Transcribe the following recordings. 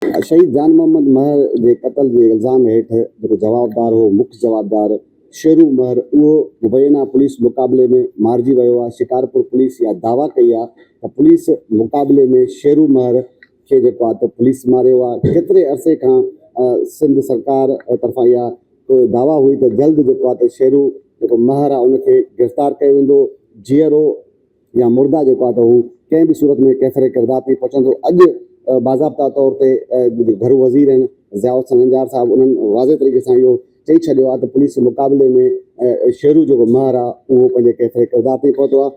शहीद जान मोहम्मद महर के क़त्ल के इल्ज़ाम हेठ जो जवाबदार हो मुख्य जवाबदार शेरू महर वो मुबैना पुलिस मुक़ाबले में मारिजी वियो आहे। शिकारपुर पुलिस या दावा कई आहे त पुलिस मुक़ाबले में शेरू महर के जेको आहे त पुलिस मारियो आहे। केतिरे अरसे खां सिंध सरकार तरफ़ां इहा कोई दावा हुई त जल्द जेको आहे त शेरू जेको महर आहे उनखे गिरफ़्तार कयो वेंदो। जीअरो या मुर्दा जेको आहे त हू कंहिं बि सूरत में कैफ़रे किरदार ते पहुचंदो। अॼु बाज़ाब्ता तौर ते घर वज़ीर आहिनि ज़ियाउल संगंजार साहब उन्हनि वाज़े तरीक़े सां इहो चई छॾियो आहे त पुलिस मुक़ाबले में शेरू जेको महर आहे उहो पंहिंजे कैफ़रे किरदार ते पहुतो आहे।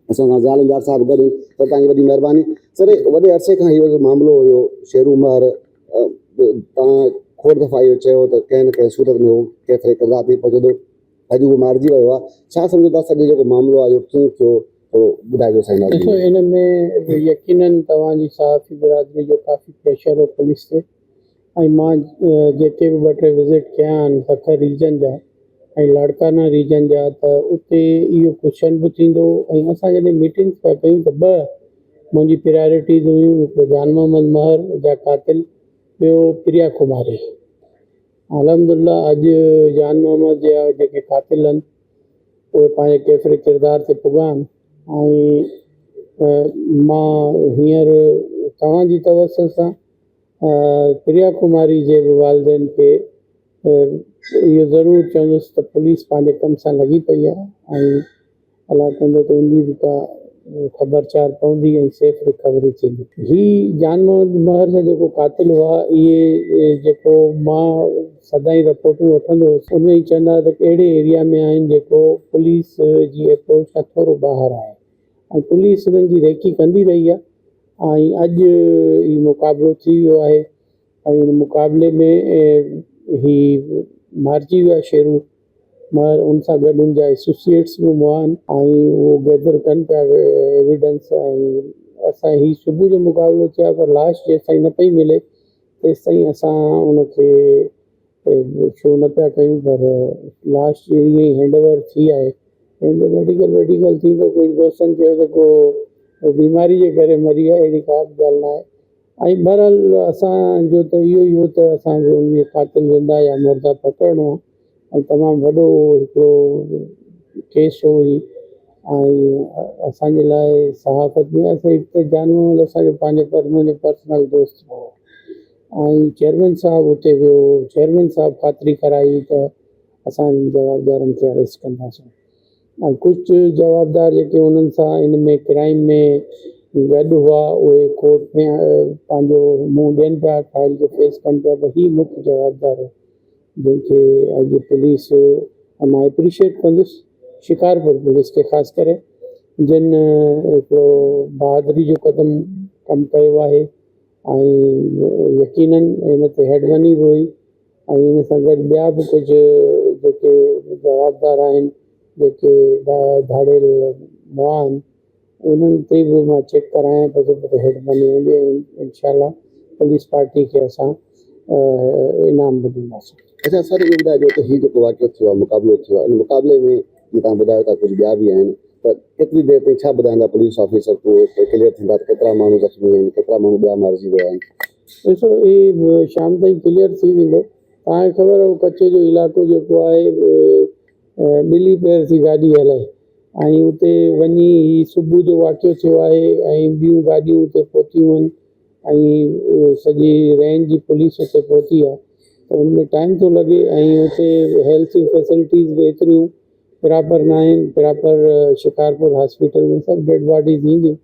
असां सां ज़ियाउल संगंजार साहब गॾु आहिनि। सर तव्हांजी वॾी महिरबानी। सर वॾे अरसे खां इहो मामिलो हुयो शेरू महर तव्हां खोड़ दफ़ा इहो चयो त कंहिं न कंहिं सूरत में उहो कैफ़रे किरदार ते पहुचंदो। अॼु उहो मारिजी वियो आहे। छा सम्झो था सॼो जेको मामिलो आहे इहो कीअं थियो थोरो ॿुधाइजो साईं। ॾिसो इन में यकीनन तव्हांजी सहाफ़ी बिरादरी जो काफ़ी प्रेशर हो पुलिस ते ऐं मां जेके बि 2-3 विज़िट कया आहिनि सखर रीजन जा ऐं लाड़काना रीजन जा त उते इहो क्वेश्चन बि थींदो। ऐं असां जॾहिं मीटिंग्स पिया कयूं त 2 मुंहिंजी प्रायोरिटीज़ हुयूं। हिकिड़ो जान मोहम्मद महर जा क़ातिल, ॿियो प्रिया कुमारी। अलहमदुलिल्लाह अॼु जान मोहम्मद जा जेके क़ातिल आहिनि उहे पंहिंजे कैफ़रे किरदार ते पुॻा आहिनि। ऐं मां हींअर तव्हांजी तवसुल सां प्रिया कुमारी जे बि वालिदैन खे इहो ज़रूरु चवंदुसि त पुलिस पंहिंजे कम सां लॻी पई आहे ऐं अलाह कंदो त उनजी बि का ख़बरचार पवंदी ऐं सेफ रिकवरी थींदी। ही जान मोहम्मद महर जा जेको क़ातिल हुआ इहे जेको मां सदाईं रिपोर्टूं वठंदो हुउसि उन ई चवंदा त अहिड़े एरिया में आहिनि जेको पुलिस जी अप्रोच खां थोरो ॿाहिरि आहे ऐं पुलिस उन्हनि जी रेकी कंदी रही आहे। ऐं अॼु ही मुक़ाबिलो थी वियो आहे ऐं हिन मुक़ाबले में ही मारिजी वियो आहे शेरू महर। उन सां गॾु उनजा एसोसिएट्स बि मुआ आहिनि ऐं उहो गैदर कनि पिया एविडेंस। ऐं असां ही सुबुह जो मुक़ाबिलो थियो आहे पर लाश जेसिताईं न पई मिले तेसिताईं असां उनखे शो न पिया कयूं। पर लाश ईअं ई हैंडओवर थी आहे। मेडिकल थींदो। कुझु दोस्तनि चयो त को बीमारी जे करे मरी आहे, अहिड़ी का बि ॻाल्हि न आहे। ऐं बहरहाल असांजो त इहो ई हो त असांखे उन क़ातिल ज़िंदा या मुर्दा पकड़णो आहे ऐं तमामु वॾो हिकिड़ो केस हो ही। ऐं असांजे लाइ सहाफ़त में असां हिते जानू असांजो पंहिंजे मुंहिंजो पर्सनल दोस्त हो ऐं चेयरमैन साहबु हुते वियो। चेयरमैन साहबु ख़ातिरी कराई त असां जवाबदारनि खे अरेस्ट कंदासीं। ऐं कुझु जवाबदार जेके उन्हनि सां इन में क्राइम में गॾु हुआ उहे कोर्ट में पंहिंजो मुंहुं ॾियनि पिया, ट्रायल खे फेस कनि पिया। त ही मुख्य जवाबदार आहे जंहिंखे अॼु पुलिस मां एप्रिशिएट कंदुसि शिकारपुर पुलिस खे ख़ासि करे जिन हिकिड़ो बहादुरी जो कमु कयो आहे। ऐं यकीनन हिन ते हेडमनी बि हुई ऐं हिन सां गॾु ॿिया बि कुझु जेके जवाबदार आहिनि जेके धाड़ियल मुआ आहिनि उन्हनि ते बि मां चेक करायां पियो त हेडमनी हूंदी। इंशाल्लाह पुलिस पार्टी खे असां इनाम बि ॾींदासीं। अच्छा सर इहो ॿुधाइजो त हीउ जेको वाक़ियो थियो आहे मुक़ाबिलो थियो आहे इन मुक़ाबले में जीअं तव्हां ॿुधायो था कुझु ॿिया बि आहिनि त केतिरी देरि ताईं छा ॿुधाईंदा पुलिस ऑफिसर पोइ क्लियर थींदा त केतिरा माण्हू ज़ख़्मी आहिनि, केतिरा माण्हू ॿिया मारिजी विया आहिनि? ॾिसो ही शाम ताईं क्लियर थी वेंदो। तव्हांखे ख़बर आहे कच्छ जो इलाइक़ो जेको आहे ॿिली पैर थी गाॾी हलाए ऐं उते वञी ही सुबुह जो वाक़ियो थियो आहे ऐं ॿियूं गाॾियूं उते पहुतियूं आहिनि ऐं सॼी रेंज जी पुलिस उते पहुती आहे त उनमें टाइम थो लॻे। ऐं उते हेल्थ जी फैसिलिटीज़ बि एतिरियूं प्रॉपर न आहिनि। प्रॉपर शिकारपुर हॉस्पिटल में सभु डेड बॉडीज़ ईंदियूं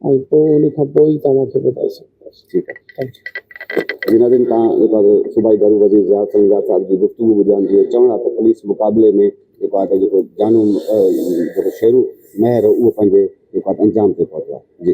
ऐं पोइ उन खां पोइ ई तव्हांखे ॿुधाए सघंदासीं। ठीकु आहे, थैंक यू। जिन तव्हां जेको सूबाई घर वज़ीर ज़ियाउल संगंजार साहब जी गुफ़्तगू ॿुधण जो चवणु आहे त पुलिस मुक़ाबले में जेको आहे त जेको जानू जेको शेरू महर उहो पंहिंजे जेको आहे अंजाम ते पहुतो आहे। जी।